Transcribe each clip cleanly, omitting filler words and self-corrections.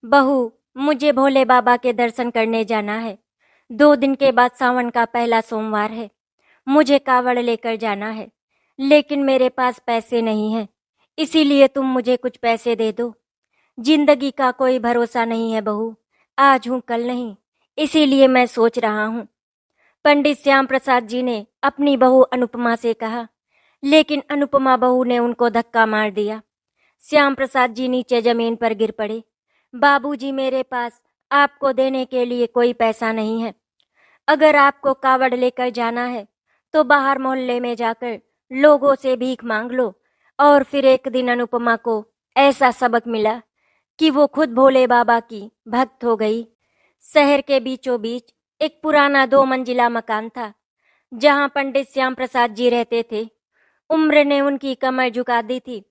बहू, मुझे भोले बाबा के दर्शन करने जाना है। 2 दिन के बाद सावन का पहला सोमवार है। मुझे कावड़ लेकर जाना है, लेकिन मेरे पास पैसे नहीं हैं। इसीलिए तुम मुझे कुछ पैसे दे दो। जिंदगी का कोई भरोसा नहीं है बहू, आज हूँ कल नहीं। इसीलिए मैं सोच रहा हूँ। पंडित श्याम प्रसाद जी ने अपनी बहू अनुपमा से कहा, लेकिन अनुपमा बहू ने उनको धक्का मार दिया। श्याम प्रसाद जी नीचे जमीन पर गिर पड़े। बाबूजी, मेरे पास आपको देने के लिए कोई पैसा नहीं है। अगर आपको कावड़ लेकर जाना है तो बाहर मोहल्ले में जाकर लोगों से भीख मांग लो। और फिर एक दिन अनुपमा को ऐसा सबक मिला कि वो खुद भोले बाबा की भक्त हो गई। शहर के बीचों बीच एक पुराना 2 मंजिला मकान था, जहां पंडित श्याम प्रसाद जी रहते थे। उम्र ने उनकी कमर झुका दी थी,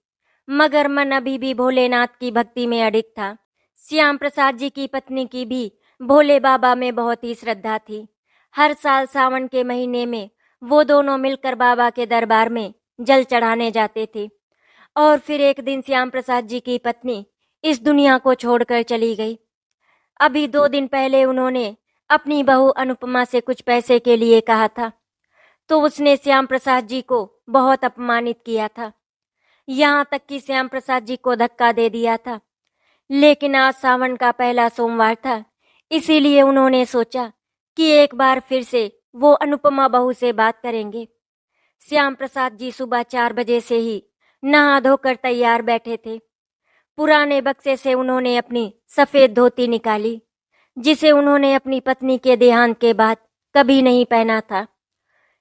मगर मन अभी भी भोलेनाथ की भक्ति में अडिग था। श्याम प्रसाद जी की पत्नी की भी भोले बाबा में बहुत ही श्रद्धा थी। हर साल सावन के महीने में वो दोनों मिलकर बाबा के दरबार में जल चढ़ाने जाते थे। और फिर एक दिन श्याम प्रसाद जी की पत्नी इस दुनिया को छोड़कर चली गई। अभी 2 दिन पहले उन्होंने अपनी बहू अनुपमा से कुछ पैसे के लिए कहा था, तो उसने श्याम प्रसाद जी को बहुत अपमानित किया था। यहाँ तक कि श्याम प्रसाद जी को धक्का दे दिया था। लेकिन आज सावन का पहला सोमवार था, इसीलिए उन्होंने सोचा कि एक बार फिर से वो अनुपमा बहू से बात करेंगे। श्याम प्रसाद जी सुबह 4 बजे से ही नहा धोकर तैयार बैठे थे। पुराने बक्से से उन्होंने अपनी सफेद धोती निकाली, जिसे उन्होंने अपनी पत्नी के देहांत के बाद कभी नहीं पहना था।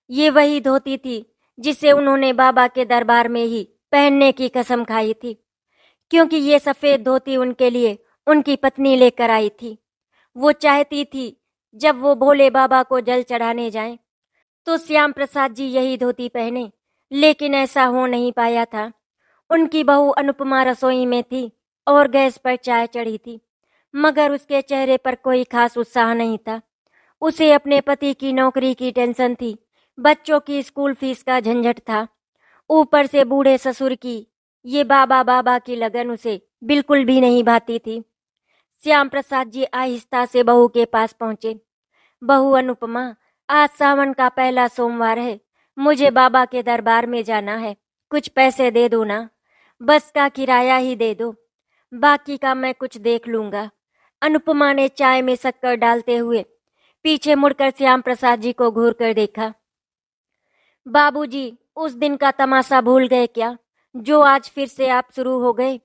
ये वही धोती थी जिसे उन्होंने बाबा के दरबार में ही पहनने की कसम खाई थी, क्योंकि ये सफेद धोती उनके लिए उनकी पत्नी लेकर आई थी। वो चाहती थी जब वो भोले बाबा को जल चढ़ाने जाएं, तो श्याम प्रसाद जी यही धोती पहने, लेकिन ऐसा हो नहीं पाया था। उनकी बहू अनुपमा रसोई में थी और गैस पर चाय चढ़ी थी, मगर उसके चेहरे पर कोई खास उत्साह नहीं था। उसे अपने पति की नौकरी की टेंशन थी, बच्चों की स्कूल फीस का झंझट था, ऊपर से बूढ़े ससुर की ये बाबा बाबा की लगन उसे बिल्कुल भी नहीं भाती थी। श्याम प्रसाद जी आहिस्ता से बहू के पास पहुंचे। बहू अनुपमा, आज सावन का पहला सोमवार है। मुझे बाबा के दरबार में जाना है। कुछ पैसे दे दो ना, बस का किराया ही दे दो, बाकी का मैं कुछ देख लूंगा। अनुपमा ने चाय में शक्कर डालते हुए पीछे मुड़कर श्याम प्रसाद जी को घूर कर देखा। बाबूजी, उस दिन का तमाशा भूल गए क्या, जो आज फिर से आप शुरू हो गए?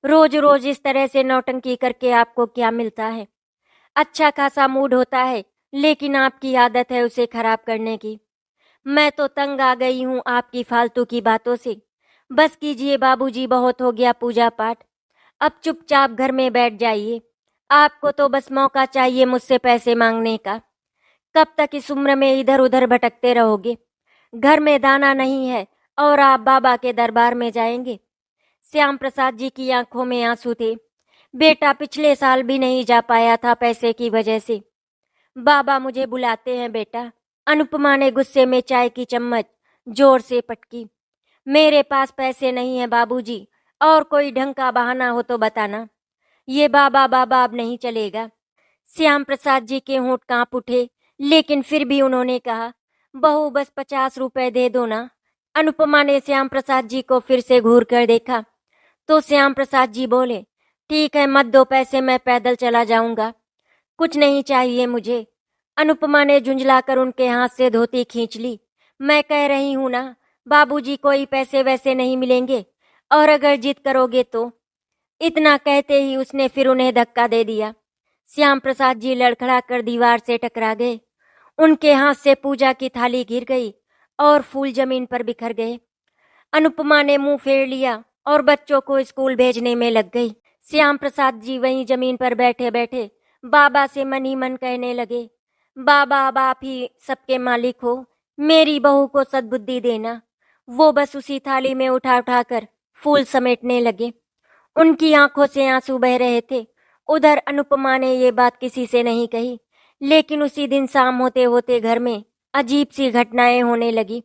रोज रोज इस तरह से नौटंकी करके आपको क्या मिलता है? अच्छा खासा मूड होता है, लेकिन आपकी आदत है उसे खराब करने की। मैं तो तंग आ गई हूँ आपकी फालतू की बातों से। बस कीजिए बाबूजी, बहुत हो गया पूजा पाठ। अब चुपचाप घर में बैठ जाइए। आपको तो बस मौका चाहिए मुझसे पैसे मांगने का। कब तक इस उम्र में इधर उधर भटकते रहोगे? घर में दाना नहीं है और आप बाबा के दरबार में जाएंगे? श्याम प्रसाद जी की आंखों में आंसू थे। बेटा पिछले साल भी नहीं जा पाया था पैसे की वजह से। बाबा मुझे बुलाते हैं बेटा। अनुपमा ने गुस्से में चाय की चम्मच जोर से पटकी। मेरे पास पैसे नहीं है बाबूजी, और कोई ढंग का बहाना हो तो बताना। ये बाबा बाबा अब नहीं चलेगा। श्याम प्रसाद जी के होंठ कांप उठे, लेकिन फिर भी उन्होंने कहा, बहू बस 50 रुपए दे दो ना। अनुपमा ने श्याम प्रसाद जी को फिर से घूर कर देखा, तो श्याम प्रसाद जी बोले, ठीक है मत दो पैसे, मैं पैदल चला जाऊंगा। कुछ नहीं चाहिए मुझे। अनुपमा ने झुंझलाकर उनके हाथ से धोती खींच ली। मैं कह रही हूं ना बाबूजी, कोई पैसे वैसे नहीं मिलेंगे, और अगर जिद करोगे तो। इतना कहते ही उसने फिर उन्हें धक्का दे दिया। श्याम प्रसाद जी लड़खड़ा कर दीवार से टकरा गए। उनके हाथ से पूजा की थाली गिर गई और फूल जमीन पर बिखर गए। अनुपमा ने मुंह फेर लिया और बच्चों को स्कूल भेजने में लग गई। श्याम प्रसाद जी वहीं जमीन पर बैठे बैठे बाबा से मन ही मन कहने लगे, बाबा अब आप ही सबके मालिक हो, मेरी बहू को सद्बुद्धि देना। वो बस उसी थाली में उठा उठा कर फूल समेटने लगे। उनकी आंखों से आंसू बह रहे थे। उधर अनुपमा ने ये बात किसी से नहीं कही, लेकिन उसी दिन शाम होते होते घर में अजीब सी घटनाएं होने लगी।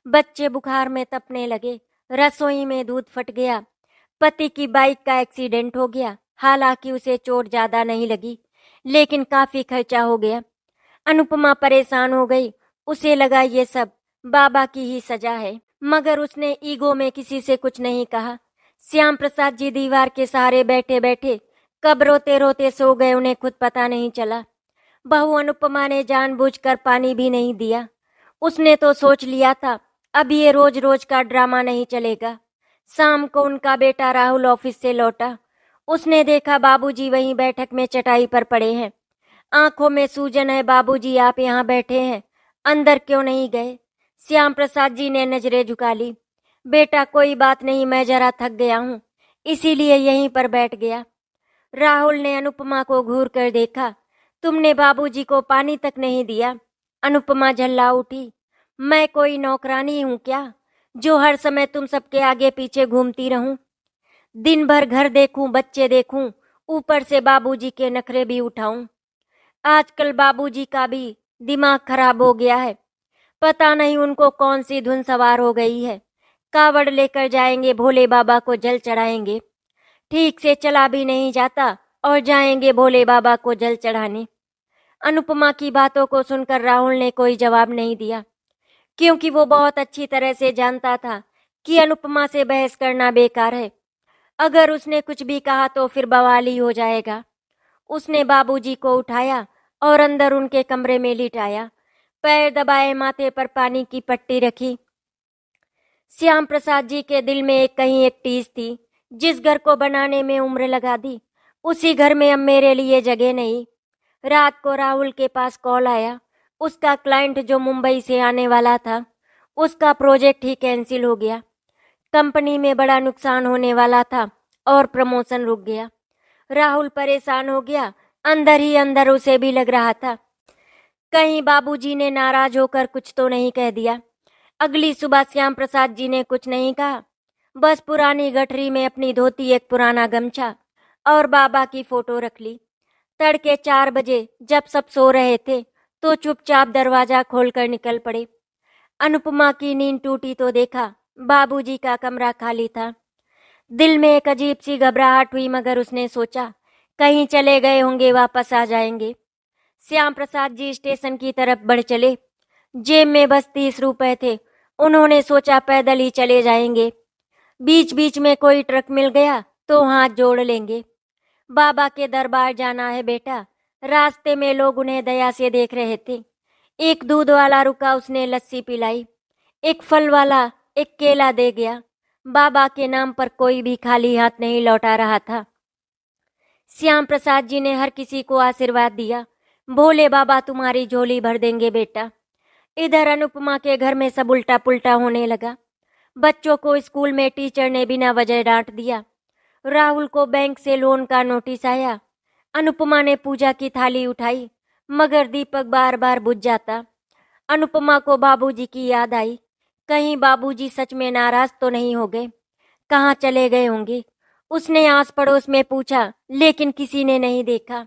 बच्चे बुखार में तपने लगे, रसोई में दूध फट गया, पति की बाइक का एक्सीडेंट हो गया, हालांकि उसे चोट ज्यादा नहीं लगी, लेकिन काफी खर्चा हो गया। अनुपमा परेशान हो गई। उसे लगा ये सब बाबा की ही सजा है, मगर उसने ईगो में किसी से कुछ नहीं कहा। श्याम प्रसाद जी दीवार के सहारे बैठे बैठे कब रोते रोते सो गए उन्हें खुद पता नहीं चला। बहू अनुपमा ने जानबूझकर पानी भी नहीं दिया। उसने तो सोच लिया था अब ये रोज रोज का ड्रामा नहीं चलेगा। शाम को उनका बेटा राहुल ऑफिस से लौटा। उसने देखा बाबूजी वहीं बैठक में चटाई पर पड़े हैं। आंखों में सूजन है। बाबूजी आप यहाँ बैठे हैं, अंदर क्यों नहीं गए? श्याम प्रसाद जी ने नजरें झुका ली। बेटा कोई बात नहीं, मैं जरा थक गया हूँ, इसीलिए यहीं पर बैठ गया। राहुल ने अनुपमा को घूर कर देखा। तुमने बाबूजी को पानी तक नहीं दिया। अनुपमा झल्ला उठी। मैं कोई नौकरानी हूँ क्या, जो हर समय तुम सबके आगे पीछे घूमती रहूं? दिन भर घर देखूं, बच्चे देखूं, ऊपर से बाबूजी के नखरे भी उठाऊं। आजकल बाबूजी का भी दिमाग खराब हो गया है। पता नहीं उनको कौन सी धुन सवार हो गई है। कावड़ लेकर जाएंगे, भोले बाबा को जल चढ़ाएंगे। ठीक से चला भी नहीं जाता और जाएंगे भोले बाबा को जल चढ़ाने। अनुपमा की बातों को सुनकर राहुल ने कोई जवाब नहीं दिया, क्योंकि वो बहुत अच्छी तरह से जानता था कि अनुपमा से बहस करना बेकार है। अगर उसने कुछ भी कहा तो फिर बवाल ही हो जाएगा। उसने बाबूजी को उठाया और अंदर उनके कमरे में लिटाया। पैर दबाए, माथे पर पानी की पट्टी रखी। श्याम प्रसाद जी के दिल में कहीं एक टीस थी। जिस घर को बनाने में उम्र लगा दी, उसी घर में अब मेरे लिए जगह नहीं। रात को राहुल के पास कॉल आया। उसका क्लाइंट जो मुंबई से आने वाला था, उसका प्रोजेक्ट ही कैंसिल हो गया। कंपनी में बड़ा नुकसान होने वाला था और प्रमोशन रुक गया। राहुल परेशान हो गया। अंदर ही अंदर उसे भी लग रहा था कहीं बाबूजी ने नाराज होकर कुछ तो नहीं कह दिया। अगली सुबह श्याम प्रसाद जी ने कुछ नहीं कहा, बस पुरानी गठरी में अपनी धोती, एक पुराना गमछा और बाबा की फोटो रख ली। तड़के 4 बजे जब सब सो रहे थे तो चुपचाप दरवाजा खोलकर निकल पड़े। अनुपमा की नींद टूटी तो देखा बाबूजी का कमरा खाली था। दिल में एक अजीब सी घबराहट हुई, मगर उसने सोचा कहीं चले गए होंगे, वापस आ जाएंगे। श्याम प्रसाद जी स्टेशन की तरफ बढ़ चले। जेब में बस 30 रुपए थे। उन्होंने सोचा पैदल ही चले जाएंगे, बीच बीच में कोई ट्रक मिल गया तो हाथ जोड़ लेंगे। बाबा के दरबार जाना है बेटा। रास्ते में लोग उन्हें दया से देख रहे थे। एक दूध वाला रुका, उसने लस्सी पिलाई। एक फल वाला एक केला दे गया। बाबा के नाम पर कोई भी खाली हाथ नहीं लौटा रहा था। श्याम प्रसाद जी ने हर किसी को आशीर्वाद दिया। भोले बाबा तुम्हारी झोली भर देंगे बेटा। इधर अनुपमा के घर में सब उल्टा पुल्टा होने लगा। बच्चों को स्कूल में टीचर ने बिना वजह डांट दिया। राहुल को बैंक से लोन का नोटिस आया। अनुपमा ने पूजा की थाली उठाई, मगर दीपक बार बार बुझ जाता। अनुपमा को बाबूजी की याद आई। कहीं बाबूजी सच में नाराज तो नहीं हो गए? कहाँ चले गए होंगे? उसने आस पड़ोस में पूछा, लेकिन किसी ने नहीं देखा।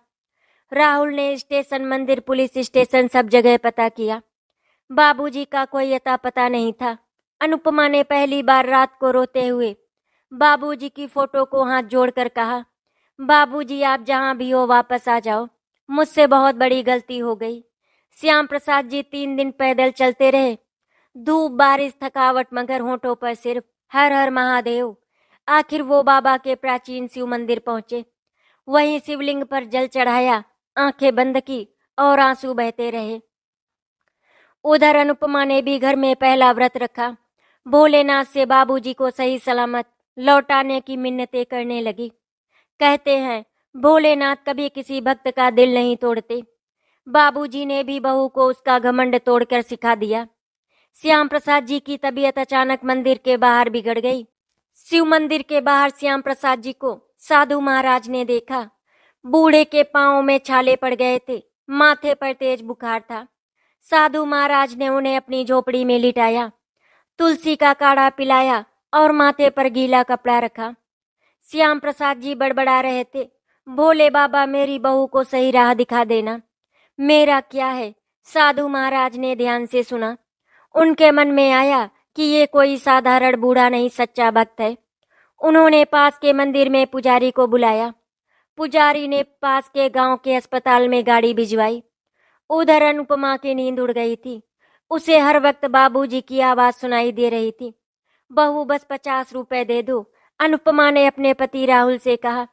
राहुल ने स्टेशन, मंदिर, पुलिस स्टेशन, सब जगह पता किया। बाबूजी का कोई अता पता नहीं था। अनुपमा ने पहली बार रात को रोते हुए बाबूजी की फोटो को हाथ जोड़कर कहा, बाबूजी आप जहां भी हो वापस आ जाओ, मुझसे बहुत बड़ी गलती हो गई। श्याम प्रसाद जी 3 दिन पैदल चलते रहे। धूप, बारिश, थकावट, मगर होठों पर सिर्फ हर हर महादेव। आखिर वो बाबा के प्राचीन शिव मंदिर पहुंचे। वहीं शिवलिंग पर जल चढ़ाया, आंखें बंद की और आंसू बहते रहे। उधर अनुपमा ने भी घर में पहला व्रत रखा। भोलेनाथ से बाबूजी को सही सलामत लौटाने की मिन्नतें करने लगी। कहते हैं भोलेनाथ कभी किसी भक्त का दिल नहीं तोड़ते। बाबूजी ने भी बहू को उसका घमंड तोड़कर सिखा दिया। श्याम प्रसाद जी की तबीयत अचानक मंदिर के बाहर बिगड़ गई। शिव मंदिर के बाहर श्याम प्रसाद जी को साधु महाराज ने देखा। बूढ़े के पांवों में छाले पड़ गए थे, माथे पर तेज बुखार था। साधु महाराज ने उन्हें अपनी झोपड़ी में लिटाया, तुलसी का काढ़ा पिलाया और माथे पर गीला कपड़ा रखा। श्याम प्रसाद जी बड़बड़ा रहे थे, भोले बाबा मेरी बहू को सही राह दिखा देना। मेरा क्या है? साधु महाराज ने ध्यान से सुना। उनके मन में आया कि ये कोई साधारण बूढ़ा नहीं, सच्चा भक्त है। उन्होंने पास के मंदिर में पुजारी को बुलाया। पुजारी ने पास के गांव के अस्पताल में गाड़ी भिजवाई। उधर अनुपमा की नींद उड़ गई थी। उसे हर वक्त बाबूजी की आवाज सुनाई दे रही थी। बहू बस 50 रुपए दे दो, अनुपमा ने अपने पति राहुल से कहा।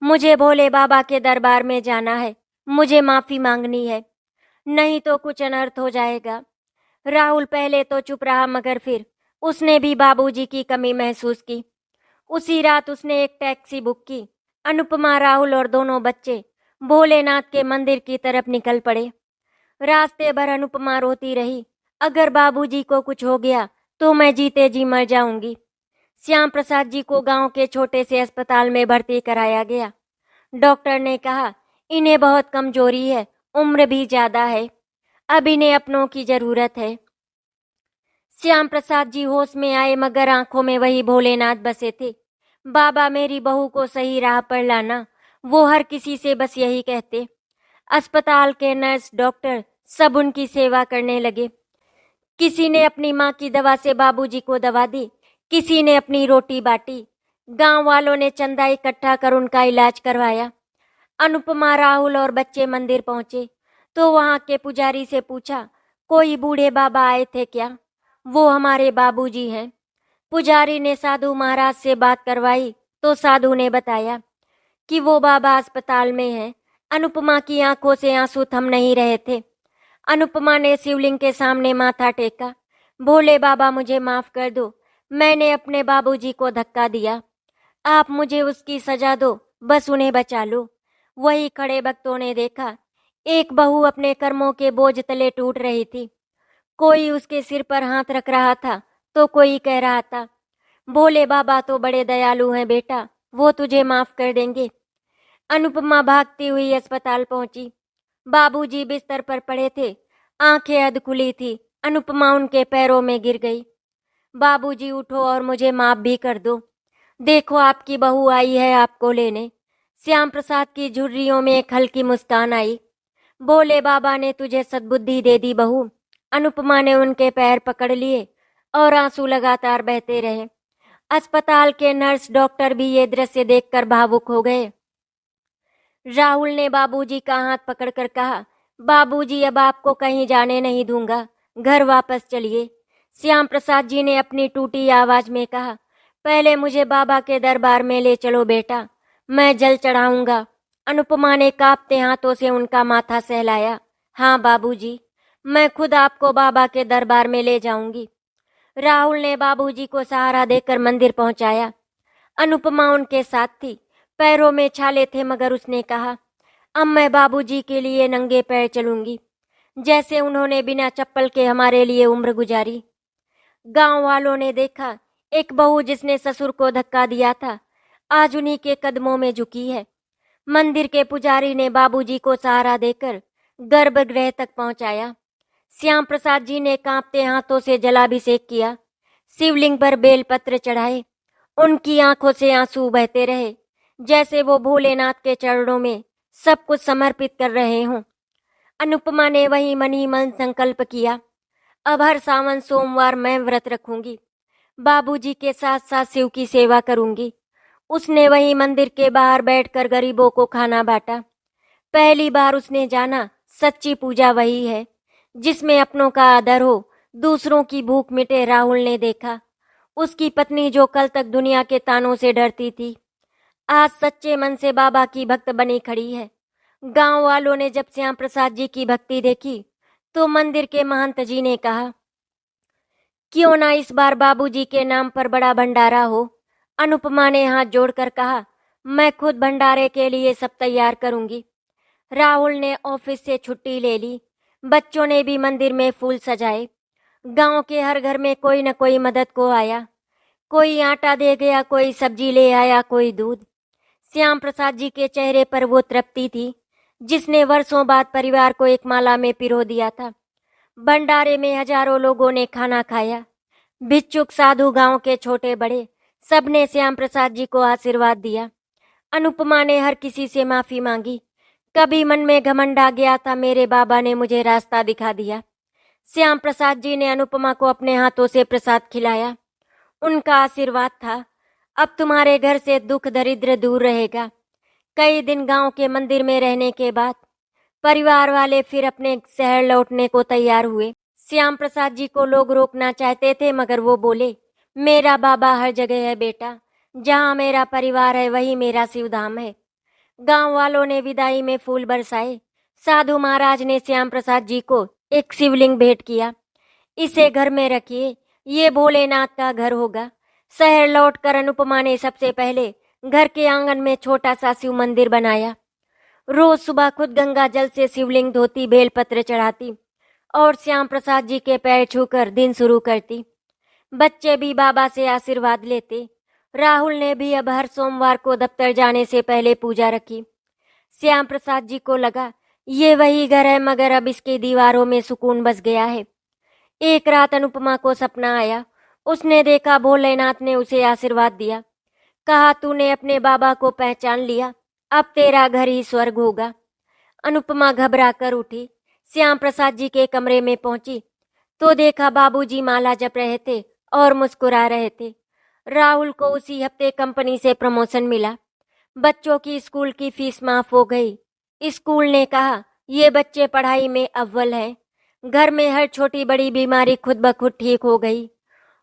मुझे भोले बाबा के दरबार में जाना है, मुझे माफी मांगनी है, नहीं तो कुछ अनर्थ हो जाएगा। राहुल पहले तो चुप रहा, मगर फिर उसने भी बाबूजी की कमी महसूस की। उसी रात उसने एक टैक्सी बुक की। अनुपमा, राहुल और दोनों बच्चे भोलेनाथ के मंदिर की तरफ निकल पड़े। रास्ते भर अनुपमा रोती रही, अगर बाबूजी को कुछ हो गया तो मैं जीते जी मर जाऊंगी। श्याम प्रसाद जी को गांव के छोटे से अस्पताल में भर्ती कराया गया। डॉक्टर ने कहा, इन्हें बहुत कमजोरी है, उम्र भी ज्यादा है, अब इन्हें अपनों की जरूरत है। श्याम प्रसाद जी होश में आए, मगर आंखों में वही भोलेनाथ बसे थे। बाबा, मेरी बहू को सही राह पर लाना, वो हर किसी से बस यही कहते। अस्पताल के नर्स, डॉक्टर सब उनकी सेवा करने लगे। किसी ने अपनी माँ की दवा से बाबूजी को दवा दी, किसी ने अपनी रोटी बांटी। गांव वालों ने चंदा इकट्ठा कर उनका इलाज करवाया। अनुपमा, राहुल और बच्चे मंदिर पहुंचे तो वहां के पुजारी से पूछा, कोई बूढ़े बाबा आए थे क्या? वो हमारे बाबूजी हैं। पुजारी ने साधु महाराज से बात करवाई तो साधु ने बताया कि वो बाबा अस्पताल में हैं। अनुपमा की आंखों से आंसू थम नहीं रहे थे। अनुपमा ने शिवलिंग के सामने माथा टेका। भोले बाबा, मुझे माफ कर दो, मैंने अपने बाबूजी को धक्का दिया, आप मुझे उसकी सजा दो, बस उन्हें बचा लो। वही खड़े भक्तों ने देखा, एक बहू अपने कर्मों के बोझ तले टूट रही थी। कोई उसके सिर पर हाथ रख रहा था तो कोई कह रहा था, भोले बाबा तो बड़े दयालु हैं बेटा, वो तुझे माफ कर देंगे। अनुपमा भागती हुई अस्पताल पहुंची। बाबूजी बिस्तर पर पड़े थे, आंखें अध खुली थी। अनुपमा उनके पैरों में गिर गई। बाबूजी, उठो और मुझे माफ भी कर दो, देखो आपकी बहू आई है आपको लेने। श्याम प्रसाद की झुर्रियों में एक हल्की मुस्कान आई। भोले बाबा ने तुझे सद्बुद्धि दे दी बहू। अनुपमा ने उनके पैर पकड़ लिए और आंसू लगातार बहते रहे। अस्पताल के नर्स, डॉक्टर भी ये दृश्य देखकर भावुक हो गए। राहुल ने बाबूजी का हाथ पकड़कर कहा, बाबूजी, अब आपको कहीं जाने नहीं दूंगा, घर वापस चलिए। श्याम प्रसाद जी ने अपनी टूटी आवाज में कहा, पहले मुझे बाबा के दरबार में ले चलो बेटा, मैं जल चढ़ाऊंगा। अनुपमा ने कांपते हाथों से उनका माथा सहलाया। हाँ बाबूजी, मैं खुद आपको बाबा के दरबार में ले जाऊंगी। राहुल ने बाबूजी को सहारा देकर मंदिर पहुंचाया। अनुपमा उनके साथ थी, पैरों में छाले थे, मगर उसने कहा, अब मैं बाबूजी के लिए नंगे पैर चलूंगी, जैसे उन्होंने बिना चप्पल के हमारे लिए उम्र गुजारी। गांव वालों ने देखा, एक बहू जिसने ससुर को धक्का दिया था, आज उन्हीं के कदमों में झुकी है। मंदिर के पुजारी ने बाबूजी को सहारा देकर गर्भगृह तक पहुंचाया। श्याम प्रसाद जी ने कांपते हाथों से जलाभिषेक किया, शिवलिंग पर बेलपत्र चढ़ाए। उनकी आंखों से आंसू बहते रहे, जैसे वो भोलेनाथ के चरणों में सब कुछ समर्पित कर रहे हों। अनुपमा ने वही मन ही मन संकल्प किया, अब हर सावन सोमवार मैं व्रत रखूंगी, बाबूजी के साथ साथ शिव की सेवा करूंगी। उसने वही मंदिर के बाहर बैठकर गरीबों को खाना बांटा। पहली बार उसने जाना, सच्ची पूजा वही है जिसमें अपनों का आदर हो, दूसरों की भूख मिटे। राहुल ने देखा, उसकी पत्नी जो कल तक दुनिया के तानों से डरती थी, आज सच्चे मन से बाबा की भक्त बनी खड़ी है। गांव वालों ने जब श्याम प्रसाद जी की भक्ति देखी तो मंदिर के महंत जी ने कहा, क्यों ना इस बार बाबूजी के नाम पर बड़ा भंडारा हो। अनुपमा ने हाथ जोड़कर कहा, मैं खुद भंडारे के लिए सब तैयार करूंगी। राहुल ने ऑफिस से छुट्टी ले ली। बच्चों ने भी मंदिर में फूल सजाए। गांव के हर घर में कोई न कोई मदद को आया, कोई आटा दे गया, कोई सब्जी ले आया, कोई दूध। श्याम प्रसाद जी के चेहरे पर वो तृप्ति थी जिसने वर्षों बाद परिवार को एक माला में पिरो दिया था। भंडारे में हजारों लोगों ने खाना खाया। भिक्षुक, साधु, गांव के छोटे बड़े सबने श्याम प्रसाद जी को आशीर्वाद दिया। अनुपमा ने हर किसी से माफी मांगी। कभी मन में घमंड आ गया था, मेरे बाबा ने मुझे रास्ता दिखा दिया। श्याम प्रसाद जी ने अनुपमा को अपने हाथों से प्रसाद खिलाया। उनका आशीर्वाद था, अब तुम्हारे घर से दुख दरिद्र दूर रहेगा। कई दिन गांव के मंदिर में रहने के बाद परिवार वाले फिर अपने शहर लौटने को तैयार हुए। श्याम प्रसाद जी को लोग रोकना चाहते थे, मगर वो बोले, मेरा बाबा हर जगह है बेटा, जहाँ मेरा परिवार है वही मेरा शिवधाम है। गांव वालों ने विदाई में फूल बरसाए। साधु महाराज ने श्याम प्रसाद जी को एक शिवलिंग भेंट किया। इसे घर में रखिए, ये भोलेनाथ का घर होगा। शहर लौटकर अनुपमा ने सबसे पहले घर के आंगन में छोटा सा शिव मंदिर बनाया। रोज सुबह खुद गंगा जल से शिवलिंग धोती, बेलपत्र चढ़ाती और श्याम प्रसाद जी के पैर छूकर दिन शुरू करती। बच्चे भी बाबा से आशीर्वाद लेते। राहुल ने भी अब हर सोमवार को दफ्तर जाने से पहले पूजा रखी। श्याम प्रसाद जी को लगा ये वही घर है, मगर अब इसकी दीवारों में सुकून बस गया है। एक रात अनुपमा को सपना आया। उसने देखा भोलेनाथ ने उसे आशीर्वाद दिया। कहा, तूने अपने बाबा को पहचान लिया, अब तेरा घर ही स्वर्ग होगा। अनुपमा घबरा कर उठी। श्याम प्रसाद जी के कमरे में पहुंची तो देखा बाबूजी माला जप रहे थे और मुस्कुरा रहे थे। राहुल को उसी हफ्ते कंपनी से प्रमोशन मिला। बच्चों की स्कूल की फीस माफ हो गई। स्कूल ने कहा, ये बच्चे पढ़ाई में अव्वल हैं। घर में हर छोटी बड़ी बीमारी खुद ब खुद ठीक हो गई।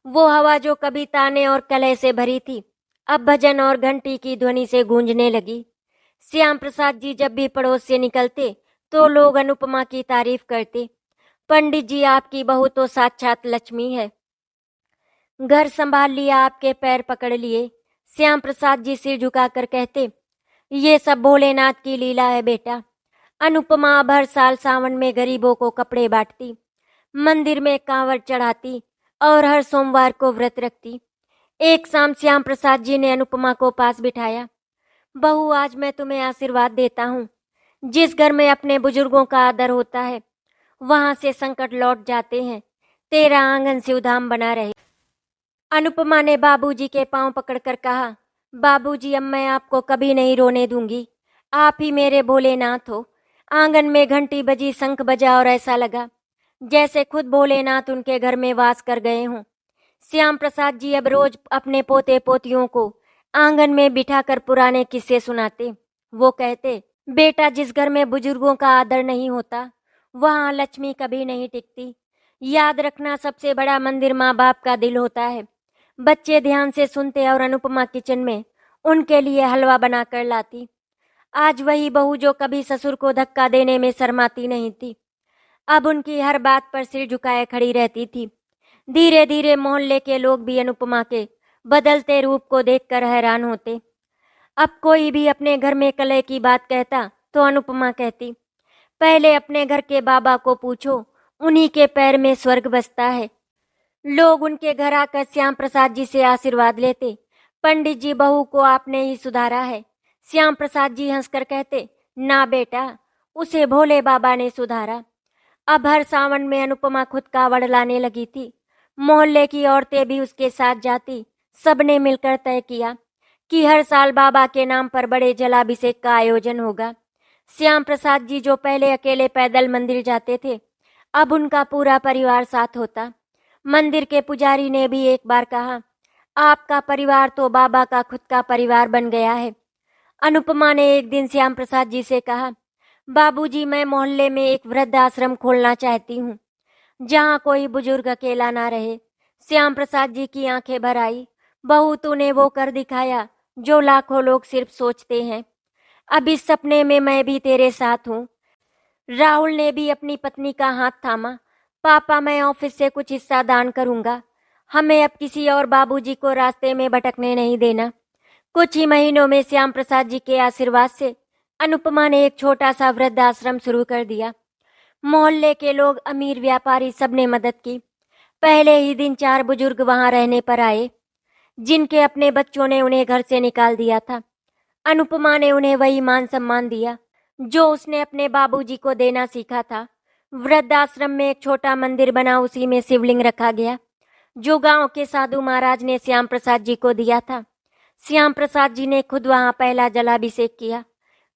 वो हवा जो कभी ताने और कलह से भरी थी, अब भजन और घंटी की ध्वनि से गूंजने लगी। श्याम प्रसाद जी जब भी पड़ोस से निकलते तो लोग अनुपमा की तारीफ करते। पंडित जी, आपकी बहू तो साक्षात लक्ष्मी है। घर संभाल लिया, आपके पैर पकड़ लिए। श्याम प्रसाद जी सिर झुकाकर कहते, ये सब भोलेनाथ की लीला है बेटा। अनुपमा अब हर साल सावन में गरीबों को कपड़े बांटती, मंदिर में कांवड़ चढ़ाती और हर सोमवार को व्रत रखती। एक शाम श्याम प्रसाद जी ने अनुपमा को पास बिठाया। बहू, आज मैं तुम्हें आशीर्वाद देता हूँ। जिस घर में अपने बुजुर्गों का आदर होता है वहां से संकट लौट जाते हैं। तेरा आंगन शिवधाम बना रहे। अनुपमा ने बाबूजी के पांव पकड़कर कहा, बाबूजी, अब मैं आपको कभी नहीं रोने दूंगी। आप ही मेरे भोलेनाथ हो। आंगन में घंटी बजी, शंख बजा और ऐसा लगा जैसे खुद भोलेनाथ उनके घर में वास कर गए हों। श्याम प्रसाद जी अब रोज अपने पोते पोतियों को आंगन में बिठाकर पुराने किस्से सुनाते। वो कहते, बेटा, जिस घर में बुजुर्गों का आदर नहीं होता वहां लक्ष्मी कभी नहीं टिकती। याद रखना, सबसे बड़ा मंदिर माँ बाप का दिल होता है। बच्चे ध्यान से सुनते और अनुपमा किचन में उनके लिए हलवा बनाकर लाती। आज वही बहू जो कभी ससुर को धक्का देने में शर्माती नहीं थी, अब उनकी हर बात पर सिर झुकाए खड़ी रहती थी। धीरे धीरे मोहल्ले के लोग भी अनुपमा के बदलते रूप को देखकर हैरान होते। अब कोई भी अपने घर में कलह की बात कहता तो अनुपमा कहती, पहले अपने घर के बाबा को पूछो, उन्हीं के पैर में स्वर्ग बसता है। लोग उनके घर आकर श्याम प्रसाद जी से आशीर्वाद लेते। पंडित जी, बहू को आपने ही सुधारा है। श्याम प्रसाद जी हंसकर कहते, ना बेटा, उसे भोले बाबा ने सुधारा। अब हर सावन में अनुपमा खुद कावड़ लाने लगी थी। मोहल्ले की औरतें भी उसके साथ जाती। सबने मिलकर तय किया कि हर साल बाबा के नाम पर बड़े जलाभिषेक का आयोजन होगा। श्याम प्रसाद जी जो पहले अकेले पैदल मंदिर जाते थे, अब उनका पूरा परिवार साथ होता। मंदिर के पुजारी ने भी एक बार कहा, आपका परिवार तो बाबा का खुद का परिवार बन गया है। अनुपमा ने एक दिन श्याम प्रसाद जी से कहा, बाबूजी, मैं मोहल्ले में एक वृद्ध आश्रम खोलना चाहती हूँ, जहाँ कोई बुजुर्ग अकेला ना रहे। श्याम प्रसाद जी की आंखें भर आई। बहू, तूने वो कर दिखाया जो लाखों लोग सिर्फ सोचते हैं। अब इस सपने में मैं भी तेरे साथ हूँ। राहुल ने भी अपनी पत्नी का हाथ थामा। पापा, मैं ऑफिस से कुछ हिस्सा दान करूंगा। हमें अब किसी और बाबूजी को रास्ते में भटकने नहीं देना। कुछ ही महीनों में श्याम प्रसाद जी के आशीर्वाद से अनुपमा ने एक छोटा सा वृद्ध आश्रम शुरू कर दिया। मोहल्ले के लोग, अमीर व्यापारी, सबने मदद की। पहले ही दिन 4 बुजुर्ग वहां रहने पर आए, जिनके अपने बच्चों ने उन्हें घर से निकाल दिया था। अनुपमा ने उन्हें वही मान सम्मान दिया जो उसने अपने बाबूजी को देना सीखा था। वृद्धाश्रम में एक छोटा मंदिर बना, उसी में शिवलिंग रखा गया जो गांव के साधु महाराज ने श्याम प्रसाद जी को दिया था। श्याम प्रसाद जी ने खुद वहां पहला जलाभिषेक किया।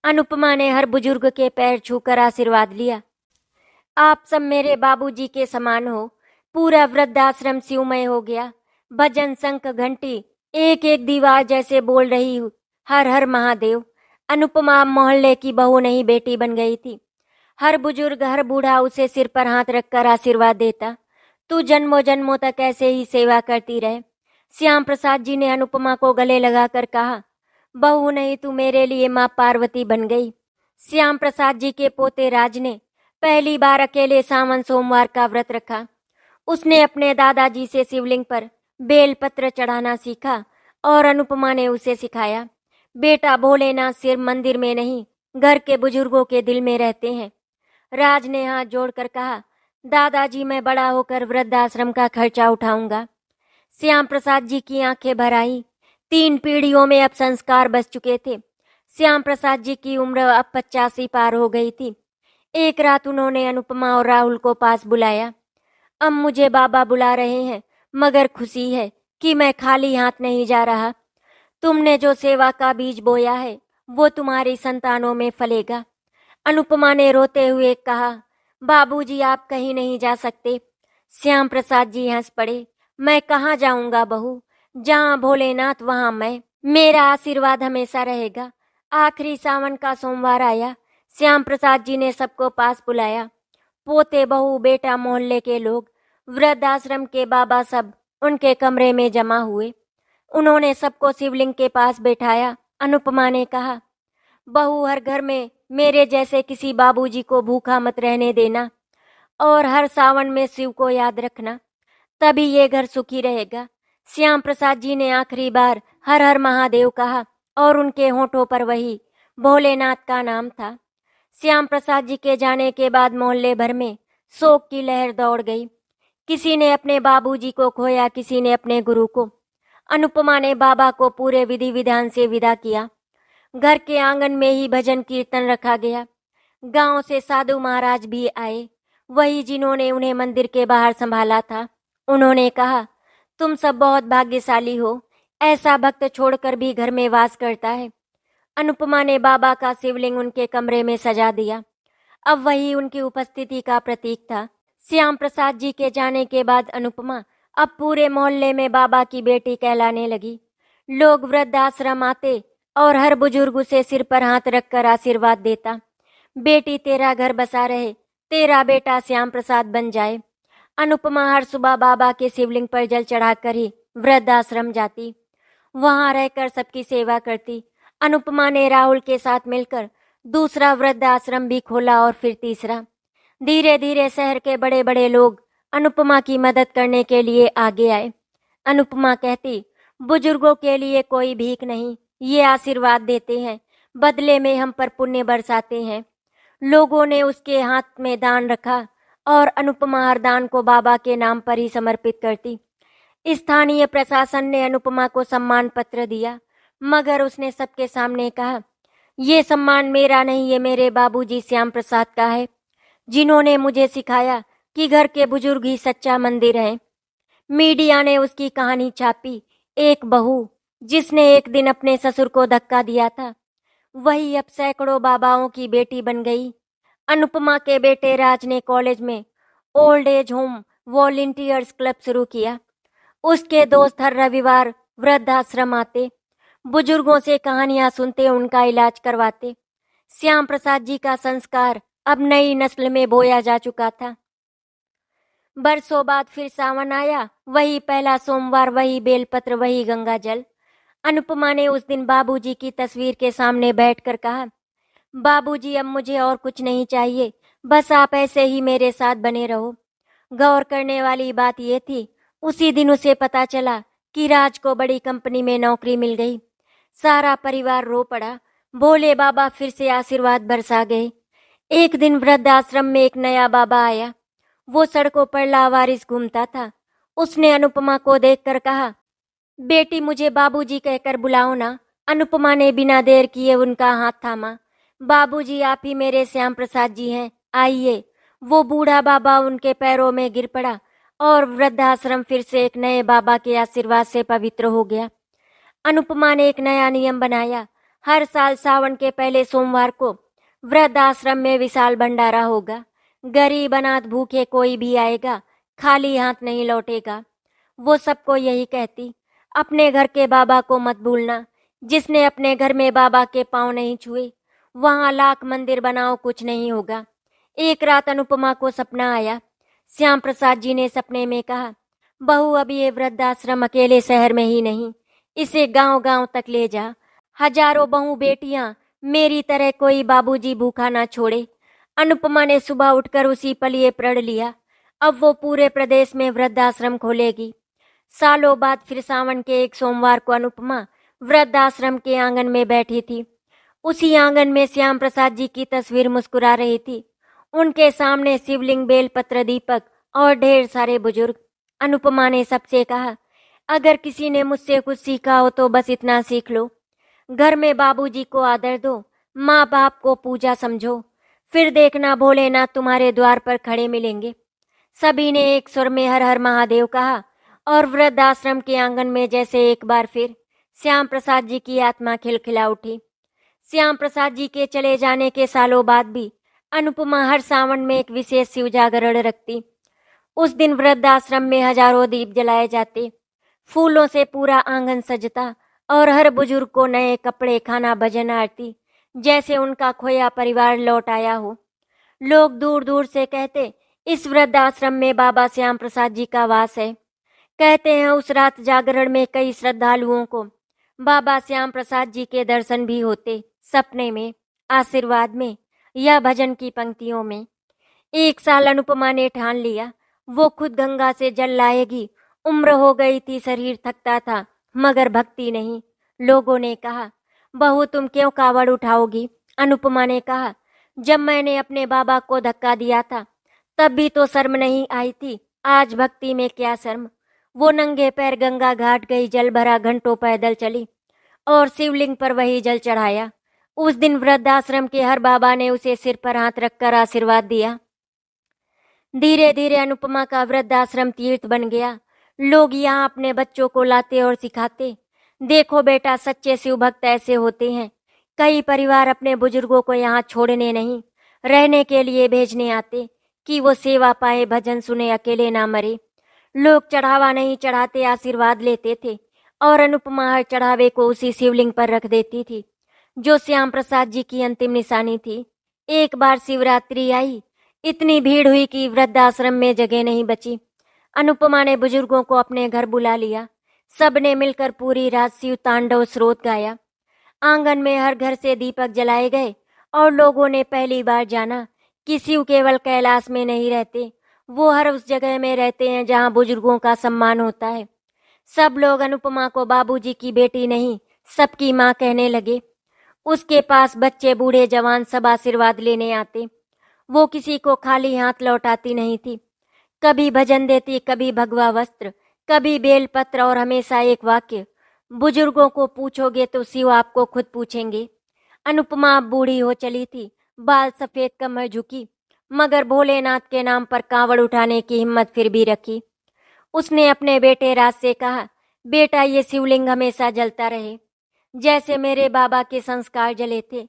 अनुपमा ने हर बुजुर्ग के पैर छूकर आशीर्वाद लिया। आप सब मेरे बाबूजी के समान हो। पूरा वृद्धाश्रम शिवमय हो गया। भजन, शंख, घंटी एक एक दीवार जैसे बोल रही हूँ, हर हर महादेव। अनुपमा मोहल्ले की बहू नहीं बेटी बन गई थी। हर बुजुर्ग हर बूढ़ा उसे सिर पर हाथ रखकर आशीर्वाद देता। तू जन्मों जन्मों तक ऐसे ही सेवा करती रहे। श्याम प्रसाद जी ने अनुपमा को गले लगाकर कहा, बहू नहीं तू मेरे लिए माँ पार्वती बन गई। श्याम प्रसाद जी के पोते राज ने पहली बार अकेले सावन सोमवार का व्रत रखा। उसने अपने दादाजी से शिवलिंग पर बेलपत्र चढ़ाना सीखा और अनुपमा ने उसे सिखाया। बेटा भोलेनाथ सिर्फ मंदिर में नहीं, घर के बुजुर्गों के दिल में रहते हैं। राज ने हाथ जोड़कर कहा, दादाजी मैं बड़ा होकर वृद्धाश्रम का खर्चा उठाऊंगा। श्याम प्रसाद जी की आंखें भर आई। 3 पीढ़ियों में अब संस्कार बस चुके थे। श्याम प्रसाद जी की उम्र अब 85 पार हो गई थी। एक रात उन्होंने अनुपमा और राहुल को पास बुलाया। अब मुझे बाबा बुला रहे हैं, मगर खुशी है कि मैं खाली हाथ नहीं जा रहा। तुमने जो सेवा का बीज बोया है वो तुम्हारी संतानों में फलेगा। अनुपमा ने रोते हुए कहा, बाबूजी आप कहीं नहीं जा सकते। श्याम प्रसाद जी हंस पड़े। मैं कहाँ जाऊंगा बहू, जहाँ भोलेनाथ वहाँ मैं। मेरा आशीर्वाद हमेशा रहेगा। आखिरी सावन का सोमवार आया। श्याम प्रसाद जी ने सबको पास बुलाया। पोते बहू बेटा मोहल्ले के लोग, वृद्धाश्रम के बाबा सब उनके कमरे में जमा हुए। उन्होंने सबको शिवलिंग के पास बैठाया। अनुपमा ने कहा, बहू हर घर में मेरे जैसे किसी बाबूजी को भूखा मत रहने देना और हर सावन में शिव को याद रखना, तभी ये घर सुखी रहेगा। श्याम प्रसाद जी ने आखिरी बार हर हर महादेव कहा और उनके होठों पर वही भोलेनाथ का नाम था। श्याम प्रसाद जी के जाने के बाद मोहल्ले भर में शोक की लहर दौड़ गई। किसी ने अपने बाबूजी को खोया, किसी ने अपने गुरु को। अनुपमा ने बाबा को पूरे विधि विधान से विदा किया। घर के आंगन में ही भजन कीर्तन रखा गया। गांव से साधु महाराज भी आए, वही जिन्होंने उन्हें मंदिर के बाहर संभाला था। उन्होंने कहा, तुम सब बहुत भाग्यशाली हो, ऐसा भक्त छोड़कर भी घर में वास करता है। अनुपमा ने बाबा का शिवलिंग उनके कमरे में सजा दिया। अब वही उनकी उपस्थिति का प्रतीक था। श्याम प्रसाद जी के जाने के बाद अनुपमा अब पूरे मोहल्ले में बाबा की बेटी कहलाने लगी। लोग वृद्धाश्रम आते और हर बुजुर्ग उसे सिर पर हाथ रखकर आशीर्वाद देता, बेटी तेरा घर बसा रहे, तेरा बेटा श्याम प्रसाद बन जाए। अनुपमा हर सुबह बाबा के शिवलिंग पर जल चढ़ाकर ही वृद्धाश्रम जाती, वहां रहकर सबकी सेवा करती। अनुपमा ने राहुल के साथ मिलकर दूसरा वृद्धाश्रम भी खोला और फिर तीसरा। धीरे धीरे शहर के बड़े बड़े लोग अनुपमा की मदद करने के लिए आगे आए। अनुपमा कहती, बुजुर्गों के लिए कोई भीख नहीं, ये आशीर्वाद देते हैं, बदले में हम पर पुण्य बरसाते हैं। लोगों ने उसके हाथ में दान रखा और अनुपमा हर दान को बाबा के नाम पर ही समर्पित करती। स्थानीय प्रशासन ने अनुपमा को सम्मान पत्र दिया, मगर उसने सबके सामने कहा, ये सम्मान मेरा नहीं, ये मेरे बाबूजी श्याम प्रसाद का है, जिन्होंने मुझे सिखाया कि घर के बुजुर्ग ही सच्चा मंदिर है। मीडिया ने उसकी कहानी छापी। एक बहू जिसने एक दिन अपने ससुर को धक्का दिया था, वही अब सैकड़ों बाबाओं की बेटी बन गई। अनुपमा के बेटे राज ने कॉलेज में old age home volunteers club शुरू किया। उसके दोस्त हर रविवार वृद्धाश्रम आते, बुजुर्गों से कहानियां सुनते, उनका इलाज करवाते। श्याम प्रसाद जी का संस्कार अब नई नस्ल में बोया जा चुका था। बरसों बाद फिर सावन आया। वही पहला सोमवार, वही बेलपत्र, वही गंगा जल। अनुपमा ने उस दिन बाबूजी की तस्वीर के सामने बैठकर कहा, बाबूजी अब मुझे और कुछ नहीं चाहिए, बस आप ऐसे ही मेरे साथ बने रहो। गौर करने वाली बात यह थी, उसी दिन उसे पता चला कि राज को बड़ी कंपनी में नौकरी मिल गई। सारा परिवार रो पड़ा। भोले बाबा फिर से आशीर्वाद बरसा गए। एक दिन वृद्धाश्रम में एक नया बाबा आया। वो सड़कों पर लावारिस घूमता था। उसने अनुपमा को देखकर कहा, बेटी मुझे बाबूजी कहकर बुलाओ ना। अनुपमा ने बिना देर किए उनका हाथ थामा। बाबूजी आप ही मेरे श्याम प्रसाद जी हैं, आइए। वो बूढ़ा बाबा उनके पैरों में गिर पड़ा और वृद्धाश्रम फिर से एक नए बाबा के आशीर्वाद से पवित्र हो गया। अनुपमा ने एक नया नियम बनाया, हर साल सावन के पहले सोमवार को वृद्धाश्रम में विशाल भंडारा होगा। गरीब अनाथ भूखे कोई भी आएगा, खाली हाथ नहीं लौटेगा। वो सबको यही कहती, अपने घर के बाबा को मत भूलना, जिसने अपने घर में बाबा के पांव नहीं छुए, वहां लाख मंदिर बनाओ कुछ नहीं होगा। एक रात अनुपमा को सपना आया। श्याम प्रसाद जी ने सपने में कहा, बहू अब ये वृद्धाश्रम अकेले शहर में ही नहीं, इसे गांव गांव तक ले जा। हजारों बहू बेटियां मेरी तरह कोई बाबूजी भूखा ना छोड़े। अनुपमा ने सुबह उठकर उसी पल ये प्रण लिया। अब वो पूरे प्रदेश में वृद्धाश्रम खोलेगी। सालों बाद फिर सावन के एक सोमवार को अनुपमा वृद्धाश्रम के आंगन में बैठी थी। उसी आंगन में श्याम प्रसाद जी की तस्वीर मुस्कुरा रही थी। उनके सामने शिवलिंग, बेलपत्र, दीपक और ढेर सारे बुजुर्ग। अनुपमा ने सबसे कहा, अगर किसी ने मुझसे कुछ सीखा हो तो बस इतना सीख लो, घर में बाबूजी को आदर दो, माँ बाप को पूजा समझो, फिर देखना भोलेनाथ तुम्हारे द्वार पर खड़े मिलेंगे। सभी ने एक सुर में हर हर महादेव कहा और वृद्धाश्रम के आंगन में जैसे एक बार फिर श्याम प्रसाद जी की आत्मा खिलखिला उठी। श्याम प्रसाद जी के चले जाने के सालों बाद भी अनुपमा हर सावन में एक विशेष शिव जागरण रखती। उस दिन वृद्धाश्रम में हजारों दीप जलाए जाते, फूलों से पूरा आंगन सजता और हर बुजुर्ग को नए कपड़े, खाना, भजन, आरती, जैसे उनका खोया परिवार लौट आया हो। लोग दूर दूर से कहते, इस वृद्धाश्रम में बाबा श्याम प्रसाद जी का वास है। कहते हैं उस रात जागरण में कई श्रद्धालुओं को बाबा श्याम प्रसाद जी के दर्शन भी होते, सपने में, आशीर्वाद में या भजन की पंक्तियों में। एक साल अनुपमा ने ठान लिया, वो खुद गंगा से जल लाएगी। उम्र हो गई थी, शरीर थकता था, मगर भक्ति नहीं। लोगों ने कहा, बहू तुम क्यों कावड़ उठाओगी? अनुपमा ने कहा, जब मैंने अपने बाबा को धक्का दिया था तब भी तो शर्म नहीं आई थी, आज भक्ति में क्या शर्म। वो नंगे पैर गंगा घाट गई, जल भरा, घंटों पैदल चली और शिवलिंग पर वही जल चढ़ाया। उस दिन वृद्धाश्रम के हर बाबा ने उसे सिर पर हाथ रखकर आशीर्वाद दिया। धीरे धीरे अनुपमा का वृद्धाश्रम तीर्थ बन गया। लोग यहाँ अपने बच्चों को लाते और सिखाते, देखो बेटा सच्चे शिव भक्त ऐसे होते हैं। कई परिवार अपने बुजुर्गों को यहाँ छोड़ने नहीं, रहने के लिए भेजने आते कि वो सेवा पाए, भजन सुने, अकेले ना मरे। लोग चढ़ावा नहीं चढ़ाते, आशीर्वाद लेते थे और अनुपमा हर चढ़ावे को उसी शिवलिंग पर रख देती थी जो श्याम प्रसाद जी की अंतिम निशानी थी। एक बार शिवरात्रि आई, इतनी भीड़ हुई कि वृद्धाश्रम में जगह नहीं बची। अनुपमा ने बुजुर्गों को अपने घर बुला लिया। सबने मिलकर पूरी रात शिव तांडव स्रोत गाया। आंगन में हर घर से दीपक जलाए गए और लोगों ने पहली बार जाना कि शिव केवल कैलाश में नहीं रहते, वो हर उस जगह में रहते हैं जहां बुजुर्गों का सम्मान होता है। सब लोग अनुपमा को बाबूजी की बेटी नहीं, सबकी माँ कहने लगे। उसके पास बच्चे, बूढ़े, जवान सब आशीर्वाद लेने आते। वो किसी को खाली हाथ लौटाती नहीं थी। कभी भजन देती, कभी भगवा वस्त्र, कभी बेलपत्र और हमेशा एक वाक्य, बुजुर्गों को पूछोगे तो शिव आपको खुद पूछेंगे। अनुपमा अब बूढ़ी हो चली थी, बाल सफेद, कमर झुकी, मगर भोलेनाथ के नाम पर कांवड़ उठाने की हिम्मत फिर भी रखी। उसने अपने बेटे राज से कहा, बेटा ये शिवलिंग हमेशा जलता रहे जैसे मेरे बाबा के संस्कार जले थे।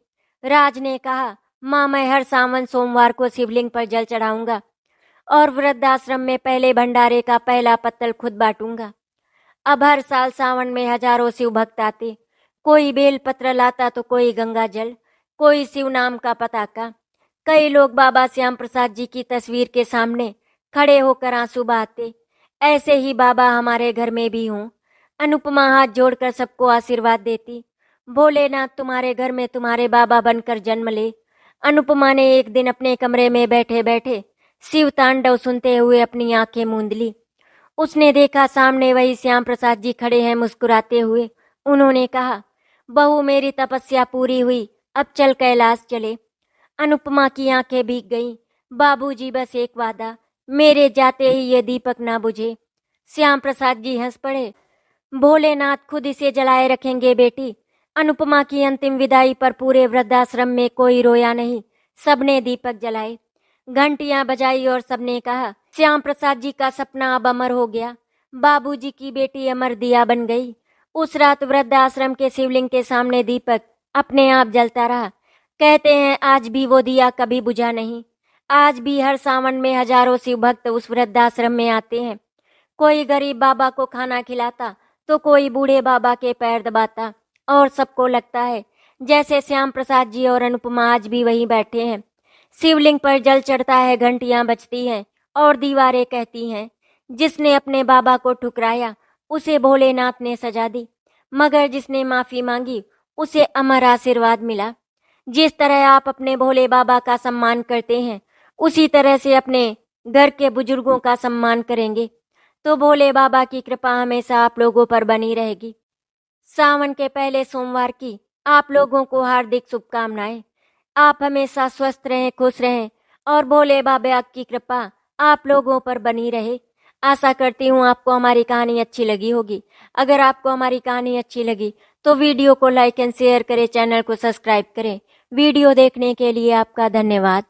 राज ने कहा, माँ मैं हर सावन सोमवार को शिवलिंग पर जल चढ़ाऊंगा और वृद्धाश्रम में पहले भंडारे का पहला पत्तल खुद बांटूंगा। अब हर साल सावन में हजारों शिव भक्त आते, कोई बेल पत्र लाता तो कोई गंगा जल, कोई शिव नाम का पताका। कई लोग बाबा श्याम प्रसाद जी की तस्वीर के सामने खड़े होकर आंसू बहाते, ऐसे ही बाबा हमारे घर में भी हों। अनुपमा हाथ जोड़कर सबको आशीर्वाद देती, भोलेनाथ तुम्हारे घर में तुम्हारे बाबा बनकर जन्म ले। अनुपमा ने एक दिन अपने कमरे में बैठे बैठे शिव तांडव सुनते हुए अपनी आंखें मूंद ली। उसने देखा सामने वही श्याम प्रसाद जी खड़े हैं मुस्कुराते हुए। उन्होंने कहा, बहू मेरी तपस्या पूरी हुई, अब चल कैलाश चले। अनुपमा की आंखें भीग गईं। बाबूजी बस एक वादा, मेरे जाते ही ये दीपक ना बुझे। श्याम प्रसाद जी हंस पड़े, भोलेनाथ खुद इसे जलाए रखेंगे बेटी। अनुपमा की अंतिम विदाई पर पूरे वृद्धाश्रम में कोई रोया नहीं, सबने दीपक जलाए, घंटियां बजाई और सबने कहा, श्याम प्रसाद जी का सपना अब अमर हो गया, बाबूजी की बेटी अमर दिया बन गई। उस रात वृद्धाश्रम के शिवलिंग के सामने दीपक अपने आप जलता रहा। कहते हैं आज भी वो दिया कभी बुझा नहीं। आज भी हर सावन में हजारों शिव भक्त उस वृद्धाश्रम में आते हैं। कोई गरीब बाबा को खाना खिलाता तो कोई बूढ़े बाबा के पैर दबाता। और सबको लगता है जैसे श्याम प्रसाद जी और अनुपमा आज भी वहीं बैठे हैं। शिवलिंग पर जल चढ़ता है, घंटियां बजती हैं और दीवारें कहती हैं, जिसने अपने बाबा को ठुकराया उसे भोलेनाथ ने सजा दी, मगर जिसने माफी मांगी उसे अमर आशीर्वाद मिला। जिस तरह आप अपने भोले बाबा का सम्मान करते हैं, उसी तरह से अपने घर के बुजुर्गों का सम्मान करेंगे तो भोले बाबा की कृपा हमेशा आप लोगों पर बनी रहेगी। सावन के पहले सोमवार की आप लोगों को हार्दिक शुभकामनाएं। आप हमेशा स्वस्थ रहें, खुश रहें और भोले बाबा की कृपा आप लोगों पर बनी रहे। आशा करती हूँ आपको हमारी कहानी अच्छी लगी होगी। अगर आपको हमारी कहानी अच्छी लगी तो वीडियो को लाइक एंड शेयर करें, चैनल को सब्सक्राइब करें। वीडियो देखने के लिए आपका धन्यवाद।